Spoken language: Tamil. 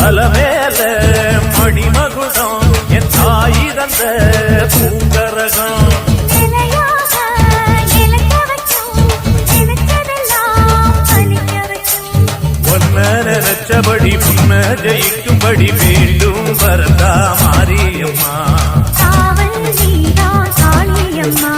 அலமேல மணிமகுடம் என் தாய் தந்த பூங்கரகம் நினைச்சபடி புன்ன ஜெயிக்கும்படி வேண்டும் வரதா மாரியம்மா காவல் நீதான் காளியம்மா.